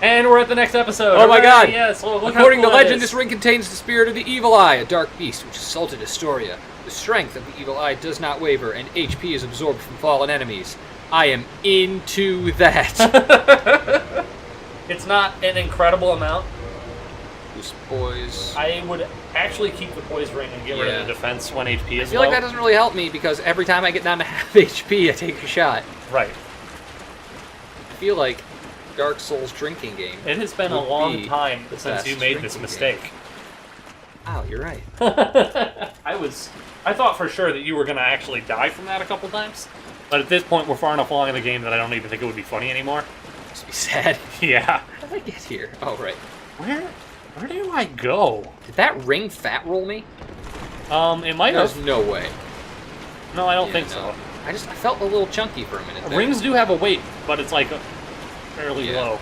And we're at the next episode. Oh my god! Yes, look how According cool to that legend, is. this ring contains the spirit of the Evil Eye, a dark beast which assaulted Astoria. The strength of the Evil Eye does not waver, and HP is absorbed from fallen enemies. I am into that. It's not an incredible amount. This poise. I would actually keep the poise ring and get rid of the defense when HP is I feel like that doesn't really help me because every time I get down to half HP, I take a shot. Right. I feel like Dark Souls drinking game. It has been a long time since you made this mistake. Oh, you're right. I thought for sure that you were going to actually die from that a couple times, but at this point we're far enough along in the game that I don't even think it would be funny anymore. Must be sad. Yeah. How did I get here? Oh, right. Where do I go? Did that ring fat roll me? It might have. There's no way. No, I don't think so. I felt a little chunky for a minute there. Rings do have a weight, but it's like fairly low.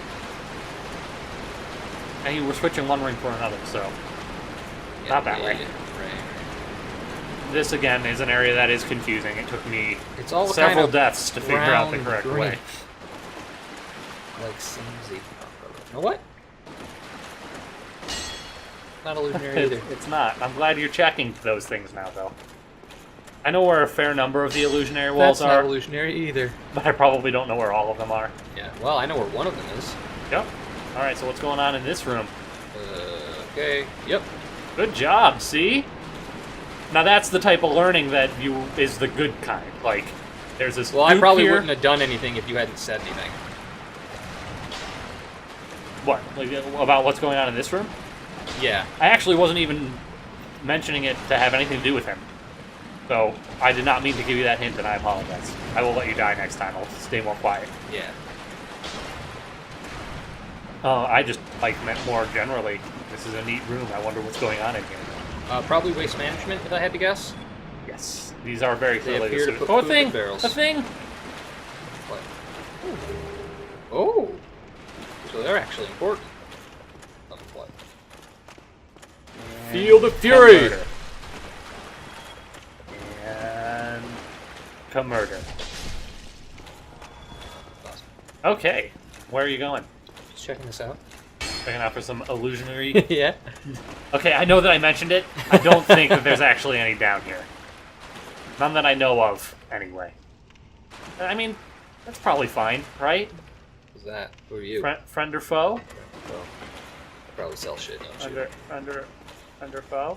And you were switching one ring for another, so not that way. Right. This again is an area that is confusing. It took me all several kind of deaths to figure out the correct way. Like Samsy. You know what? Not illusionary either. It's not. I'm glad you're checking those things now, though. I know where a fair number of the illusionary walls are. That's not illusionary either. But I probably don't know where all of them are. Yeah, well, I know where one of them is. Yep. Alright, so what's going on in this room? Okay, yep. Good job, see? Now that's the type of learning that is the good kind. Like, there's this Well, I probably here. wouldn't have done anything if you hadn't said anything. What? Like, about what's going on in this room? Yeah. I actually wasn't even mentioning it to have anything to do with him. So, I did not mean to give you that hint, and I apologize. I will let you die next time. I'll stay more quiet. Yeah. I just, meant more generally. This is a neat room. I wonder what's going on in here. Probably waste management, if I had to guess. Yes. These are very clearly appear to the put Oh, a food thing! in barrels. A thing! What? Oh! So they're actually important. What? Feel the fury! And murder. Okay, where are you going? Just checking this out. Checking out for some illusionary. Yeah. Okay, I know that I mentioned it. I don't think that there's actually any down here. None that I know of, anyway. I mean, that's probably fine, right? Who's that? Who are you? Friend or foe? Well, I probably sell shit, don't you? Under foe?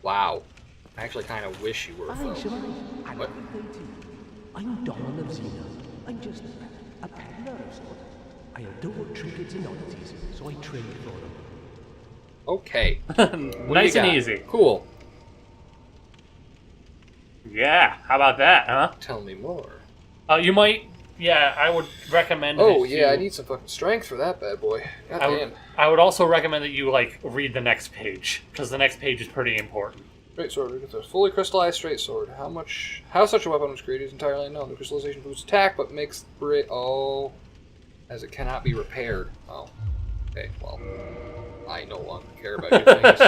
Wow. I actually kind of wish you were a foe. What? I'm Donald of Xena. I'm just a peddler of sorts. I adore trinkets and oddities, so I trade for them. Okay. Nice and easy. Cool. Yeah, how about that, huh? Tell me more. You might... Yeah, I would recommend... Oh, yeah, I need some fucking strength for that bad boy. God damn. I would also recommend that you, read the next page, because the next page is pretty important. Straight sword. It's a fully crystallized straight sword. How such a weapon was created is entirely unknown. The crystallization boosts attack, but makes as it cannot be repaired. Oh. Okay, well, I no longer care about your things.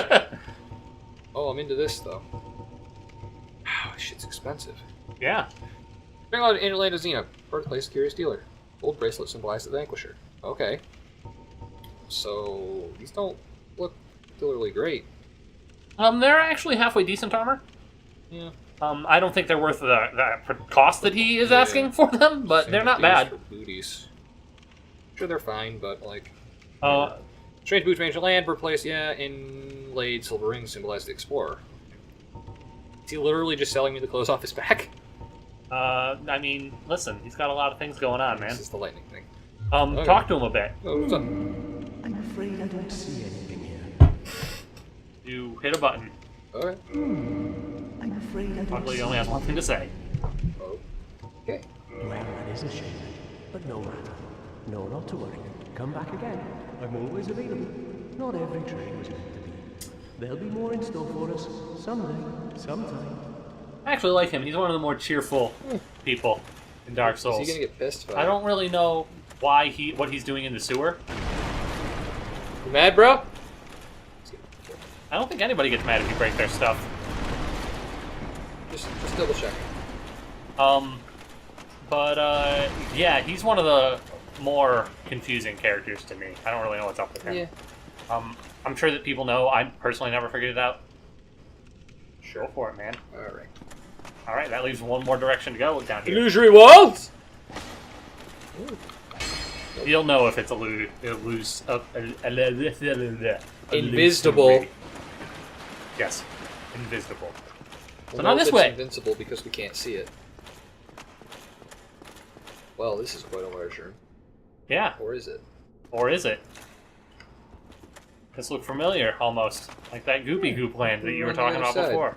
Oh, I'm into this, though. Wow, this shit's expensive. Yeah. Bring on Interland of Xena, birthplace of Curious Dealer. Gold bracelet symbolizes the Vanquisher. Okay. So, these don't look particularly great. They're actually halfway decent armor. Yeah. I don't think they're worth the cost that he is asking for them, but Same they're not with bad. For booties. Sure, they're fine, but strange boots range of land, birthplace, inlaid silver rings symbolize the explorer. Is he literally just selling me the clothes off his back? I mean, listen, he's got a lot of things going on, man. This is the lightning thing. Okay. Talk to him a bit. Oh, what's up? I'm afraid I don't see anything here. You hit a button. Okay. I'm afraid I don't Luckily, see he only has one thing to say. Oh. Okay. Well, that is a shame. But no matter. No, not to worry. Come back again. I'm always available. Not every trade was meant to be. There'll be more in store for us. Someday. Sometime. I actually like him. He's one of the more cheerful people in Dark Souls. Is he gonna get pissed? I don't really know what he's doing in the sewer. You mad, bro? I don't think anybody gets mad if you break their stuff. Just double checking. Yeah, he's one of the more confusing characters to me. I don't really know what's up with him. Yeah. I'm sure that people know. I personally never figured it out. Sure. Go for it, man. Alright. All right, that leaves one more direction to go down here. Illusory walls! You'll know if it's Invisible. Yes, invisible. So We'll now know this if way. It's invincible because we can't see it. Well, this is quite a large room. Yeah, Or is it? or is it? This look familiar, almost like that goopy goop land that you were On the talking other about side. before.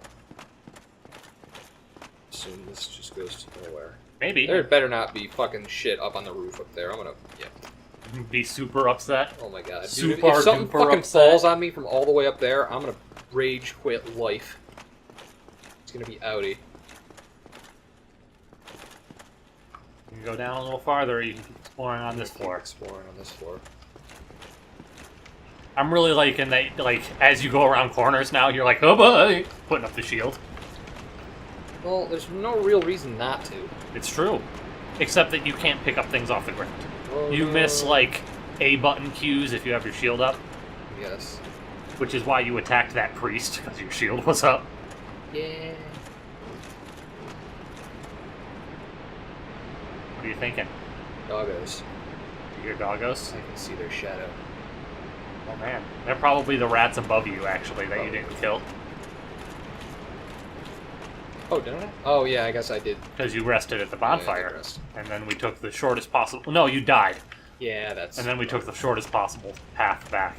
Assume this just goes to nowhere. Maybe. There better not be fucking shit up on the roof up there. I'm gonna... Yeah. Be super upset. Oh my god. Dude, Super if something duper fucking upset. falls on me from all the way up there, I'm gonna rage quit life. It's gonna be outie. You can go down a little farther. You can keep exploring on this Keep floor. exploring on this floor. I'm really liking that. Like as you go around corners now, you're like, oh boy, putting up the shield. Well, there's no real reason not to. It's true, except that you can't pick up things off the ground. You Oh, miss like A button cues if you have your shield up, Yes. which is why you attacked that priest because your shield was up. Yeah. What are you thinking? Doggos. You hear doggos? I can see their shadow. Oh man, they're probably the rats above you actually that you didn't kill Oh, didn't I? Oh, yeah, I guess I did. because you rested at the Yeah, I did bonfire, rest. and then we took the shortest possible. No, you died, Yeah, that's... and then we took the shortest possible path back.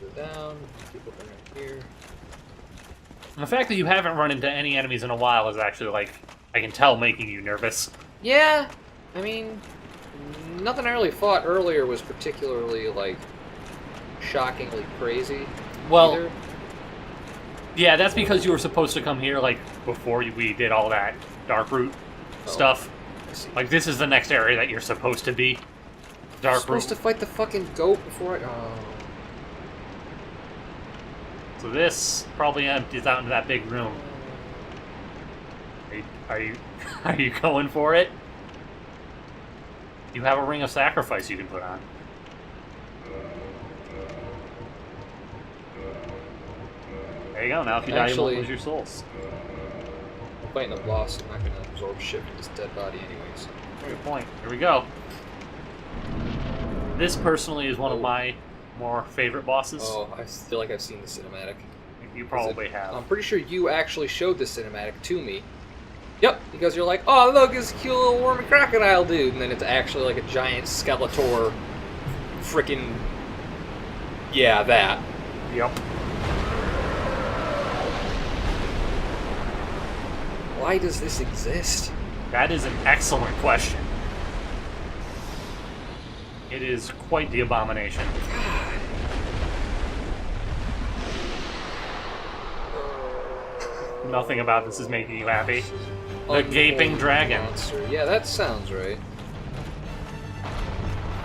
Go down. Keep looking right here. And the fact that you haven't run into any enemies in a while is actually like I can tell making you nervous. Yeah, I mean, nothing I really fought earlier was particularly, like, shockingly crazy. Well, either. yeah, that's because you were supposed to come here like before we did all that dark root stuff. I see. Like this is the next area that you're supposed to be. I'm Dark supposed root. to fight the fucking goat before I... Oh. So this probably empties out into that big room. Are you are you going for it? You have a ring of sacrifice you can put on. There you go. Now if you die, you won't Actually- lose your souls. I'm fighting a boss. I'm not gonna absorb shit from this dead body anyways. Good point. Here we go. This personally is one of my more favorite bosses. Oh, I feel like I've seen the cinematic. You probably have. I'm pretty sure you actually showed the cinematic to me. Yep, because you're like, oh look, it's a cute little wormy crocodile dude, and then it's actually like a giant Skeletor, freaking, yeah, that. Yep. Why does this exist? That is an excellent question. It is quite the abomination. Nothing about this is making you happy. The gaping Unholy dragon. monster. Yeah, that sounds right.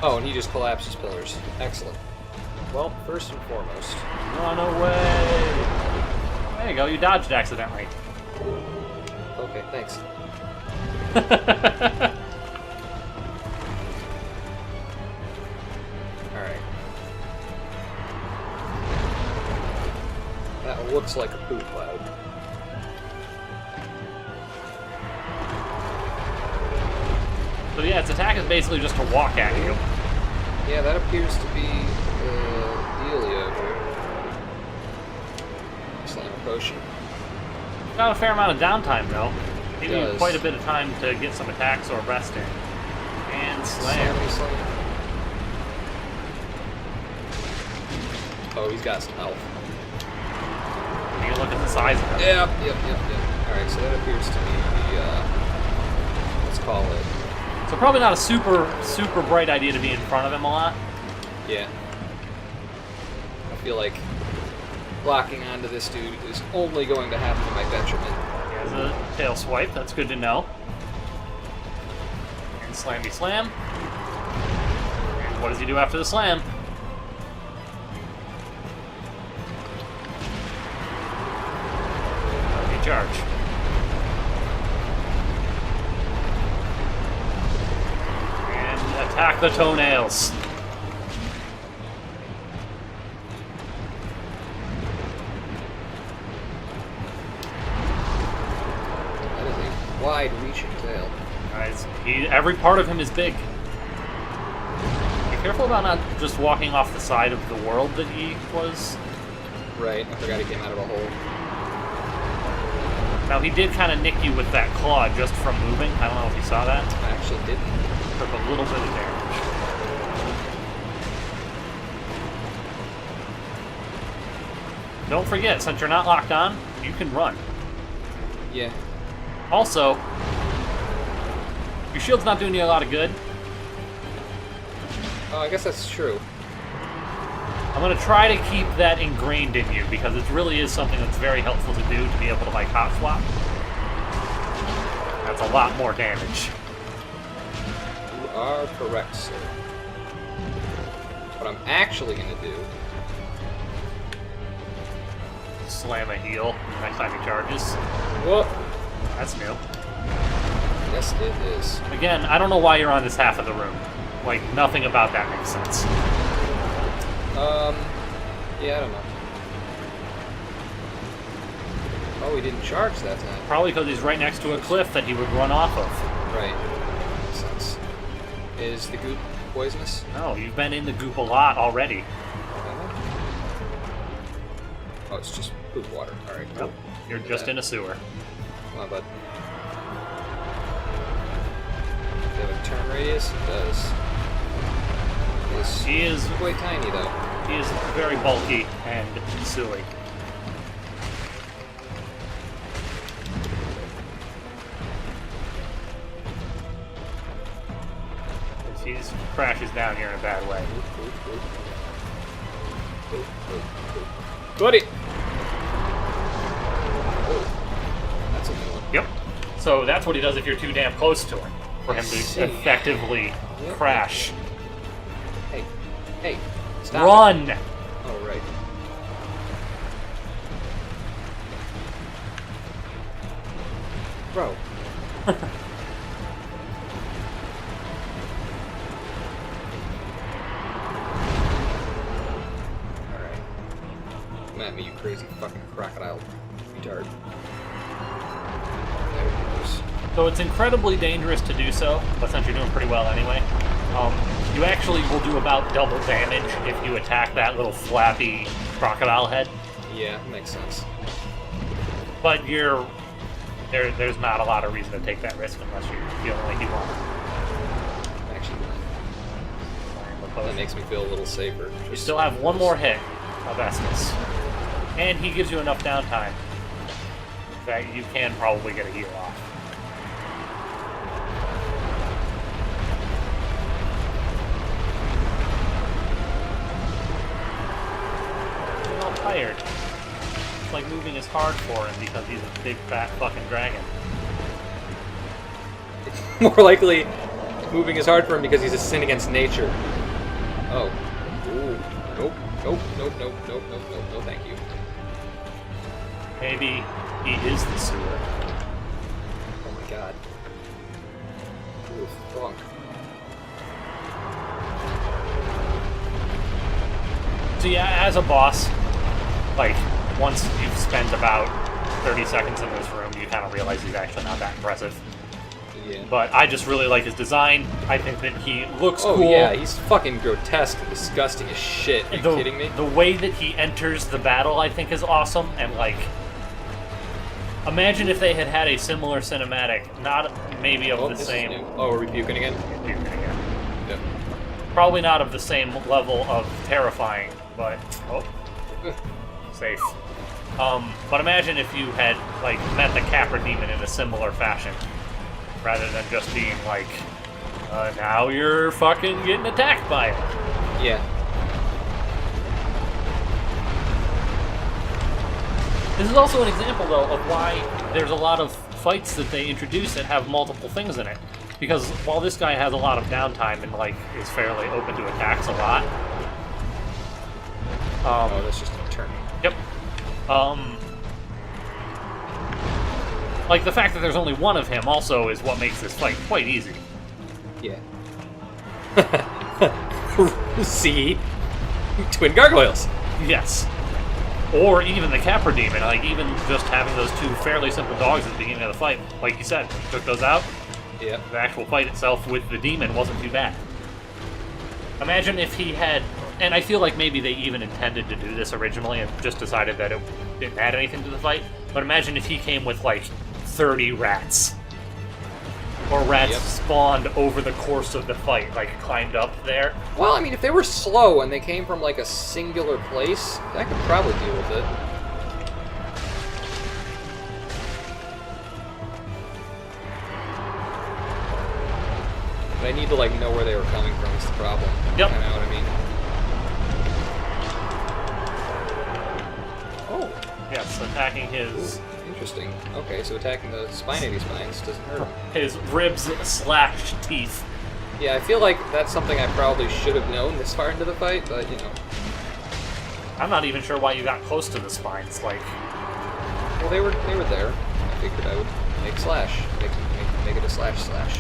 Oh, and he just collapses pillars. Excellent. Well, first and foremost. Run away! There you go, you dodged accidentally. Okay, thanks. Alright. That looks like a poop cloud. So yeah, its attack is basically just to walk at you. Yeah, that appears to be Delia here. Slam a potion. Got a fair amount of downtime though. Give you Does. quite a bit of time to get some attacks or rest in. And slam. Slam. Oh, he's got some health. You can look at the size of it. Yep. Alright, so that appears to be the, let's call it, So probably not a super bright idea to be in front of him a lot. yeah. I feel like locking onto this dude is only going to happen to my detriment. He has a tail swipe, that's good to know. And slammy slam. And what does he do after the slam? Okay, charge. Attack the toenails. That is a wide-reaching tail. Guys, every part of him is big. Be careful about not just walking off the side of the world that he was. Right, I forgot he came out of a hole. Now, he did kind of nick you with that claw just from moving. I don't know if you saw that. I actually didn't. Took a little bit of damage. Don't forget, since you're not locked on, you can run. Yeah. Also, your shield's not doing you a lot of good. Oh, I guess that's true. I'm going to try to keep that ingrained in you, because it really is something that's very helpful to do, to be able to, like, hot swap. That's a lot more damage. You are correct, sir. What I'm actually going to do... Slam a heal next time he charges. Whoop! That's new. Yes, it is. Again, I don't know why you're on this half of the room. Like, nothing about that makes sense. Yeah, I don't know. Oh, he didn't charge that time. Probably because he's right next to a cliff that he would run off of. Right. Makes sense. Is the goop poisonous? No, you've been in the goop a lot already. Oh, it's just poop water. Alright, cool. Nope. You're just in a sewer. Come on, bud. Does it have a turn radius? It does. He is quite tiny, though. He is very bulky and silly. He crashes down here in a bad way. Buddy! Oh, that's a new one. Yep. So that's what he does if you're too damn close to him, for him to effectively crash. Hey, hey, stop Run! it. Oh, right. Bro. Alright. Come at me, you crazy fucking crocodile retard. There it goes. So it's incredibly dangerous to do so, but since you're doing pretty well anyway, you actually will do about double damage if you attack that little flappy crocodile head. Yeah, makes sense. But there's not a lot of reason to take that risk unless you're feeling like you want to. Actually, that makes me feel a little safer. You still have one more hit of Estus. And he gives you enough downtime that you can probably get a heal off. He's all tired. It's like moving is hard for him because he's a big fat fucking dragon. More likely, moving is hard for him because he's a sin against nature. Oh. Ooh. Nope. Nope. Nope. Nope. Nope. Nope. Nope. No, thank you. Maybe he is the sewer. Oh my god. Ooh, funk. So yeah, as a boss, like, once you've spent about 30 seconds in this room, you kind of realize he's actually not that impressive. Yeah. But I just really like his design. I think that he looks Oh, cool. yeah, he's fucking grotesque and disgusting as shit. Are you kidding me? The way that he enters the battle, I think, is awesome. And, like, imagine if they had had a similar cinematic, not maybe of the same... Oh, we're rebuking again? Rebuking again. Yep. Probably not of the same level of terrifying, but... Oh. Safe. But imagine if you had, like, met the Capra Demon in a similar fashion. Rather than just being like, now you're fucking getting attacked by it. Yeah. This is also an example, though, of why there's a lot of fights that they introduce that have multiple things in it. Because while this guy has a lot of downtime and, like, is fairly open to attacks a lot... oh, that's just a turn. Yep. Like, the fact that there's only one of him also is what makes this fight quite easy. Yeah. See? Twin gargoyles. Yes. Or even the Capra Demon, like even just having those two fairly simple dogs at the beginning of the fight. Like you said, when you took those out, Yeah. the actual fight itself with the demon wasn't too bad. Imagine if he had, and I feel like maybe they even intended to do this originally and just decided that it didn't add anything to the fight, but imagine if he came with like 30 rats. Or rats spawned over the course of the fight, like climbed up there. Well, I mean, if they were slow and they came from like a singular place, I could probably deal with it. But I need to like know where they were coming from. Is the problem? Yep. I know what I mean. Oh, Yes, attacking his interesting. Okay, so attacking the spiny spines doesn't hurt him. his ribs slash teeth. Yeah, I feel like that's something I probably should have known this far into the fight, but you know. I'm not even sure why you got close to the spines. Like, Well, they were there. I figured I would make slash, make it a slash.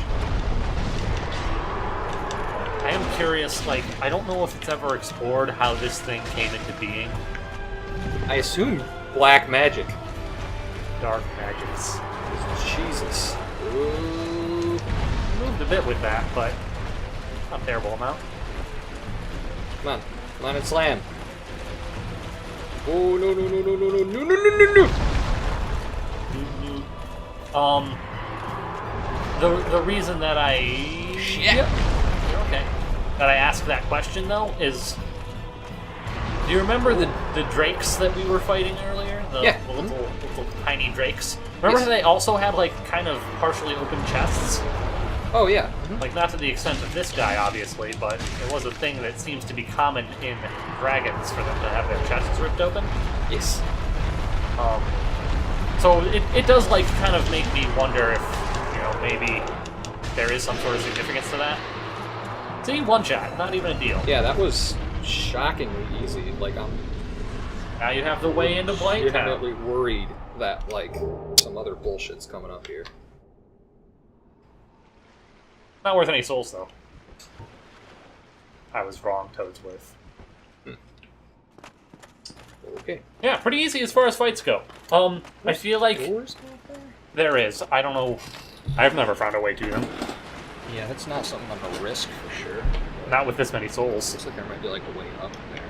I am curious. Like, I don't know if it's ever explored how this thing came into being. I assume black magic. Dark magics. Jesus. Ooh. Moved a bit with that, but not a terrible amount. Come on and slam. Oh no. The reason that I Shit. You're okay. That I asked that question though is, do you remember the drakes that we were fighting earlier? The Yeah. little tiny drakes. Remember Yes. how they also had like kind of partially open chests? Oh yeah. Like not to the extent of this guy, obviously, but it was a thing that seems to be common in dragons for them to have their chests ripped open. Yes. So it does like kind of make me wonder if, you know, maybe there is some sort of significance to that. See, one shot, not even a deal. Yeah, that was shockingly easy. Like I'm Now you have the way into Blight Town. definitely worried that like some other bullshit's coming up here. Not worth any souls though. I was wrong, Toadsworth. Okay. Yeah, pretty easy as far as fights go. I feel like Doors go there? there is. I don't know. I've never found a way to them. Yeah, that's not something I'm gonna risk for sure. Not with this many souls. Looks like there might be like a way up there.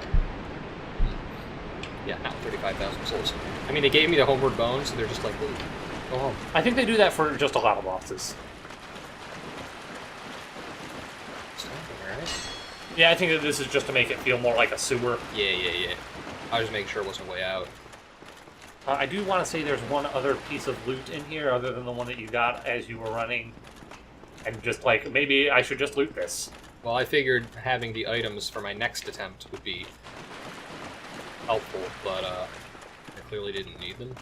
Yeah, not 35,000 souls. I mean, they gave me the homeward bone, so they're just like, "Ooh, go home." I think they do that for just a lot of bosses. Alright. Yeah, I think that this is just to make it feel more like a sewer. Yeah. I was just making sure it wasn't a way out. I do want to say there's one other piece of loot in here other than the one that you got as you were running. And just like, maybe I should just loot this. Well, I figured having the items for my next attempt would be helpful, but I clearly didn't need them.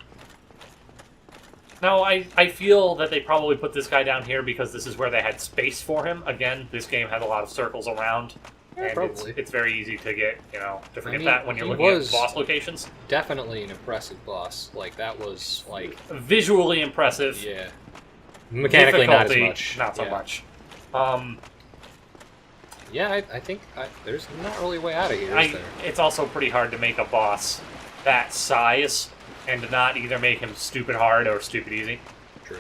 No, I feel that they probably put this guy down here because this is where they had space for him. Again, this game had a lot of circles around. Yeah, and probably. it's very easy to get, you know, to forget mean, that when you're he looking was- at boss locations. Definitely an impressive boss. Like, that was, like, Visually impressive. yeah. Mechanically not as Difficulty, much. Not so Yeah. much. Yeah, I think there's not really a way out of here, is there? It's also pretty hard to make a boss that size and to not either make him stupid hard or stupid easy. True.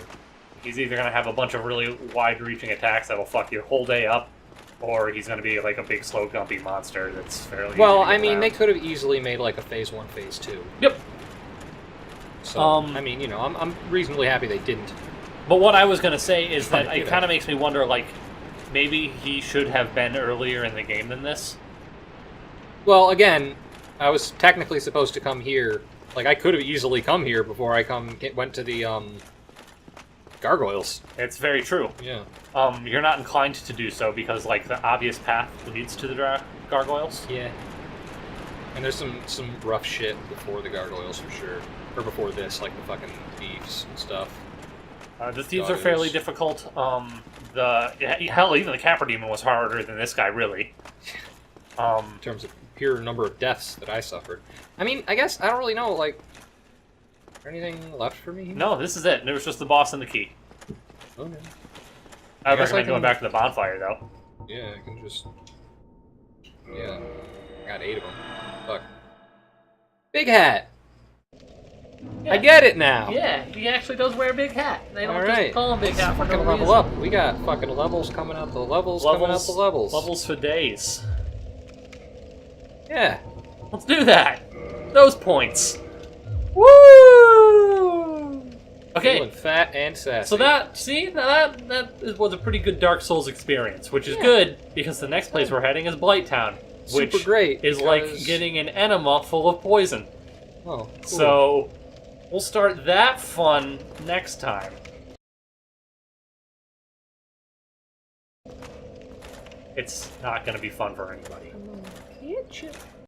He's either going to have a bunch of really wide-reaching attacks that'll fuck your whole day up, or he's going to be like a big, slow, gumpy monster that's fairly easy Well, to get I mean, around. they could have easily made, like, a Phase 1, Phase 2. Yep. So, I mean, you know, I'm reasonably happy they didn't. But what I was going to say is that Fine, it kind of makes me wonder, like, maybe he should have been earlier in the game than this. Well, again, I was technically supposed to come here. Like, I could have easily come here before I went to the, gargoyles. It's very true. Yeah. You're not inclined to do so because, like, the obvious path leads to the gargoyles. Yeah. And there's some rough shit before the gargoyles, for sure. Or before this, like the fucking thieves and stuff. The thieves are fairly difficult. Hell, even the Capra Demon was harder than this guy, really. In terms of pure number of deaths that I suffered. I mean, I guess, I don't really know, like... Is there anything left for me here? No, this is it. There was just the boss and the key. Okay. I would guess I recommend going can- back to the bonfire, though. Yeah, I can just... Yeah. I got 8 of them. Fuck. Big hat! Yeah. I get it now! Yeah, he actually does wear a big hat. They don't Alright. just call him big hat for no Fucking reason. level up. We got fucking levels coming out the levels, coming out the levels. Levels for days. Yeah. Let's do that. Those points. Woo! Okay. Feeling fat and sassy. So that was a pretty good Dark Souls experience, which is good because the next place we're heading is Blighttown, which Super great, is like getting an enema full of poison. Oh, cool. So we'll start that fun next time. It's not going to be fun for anybody.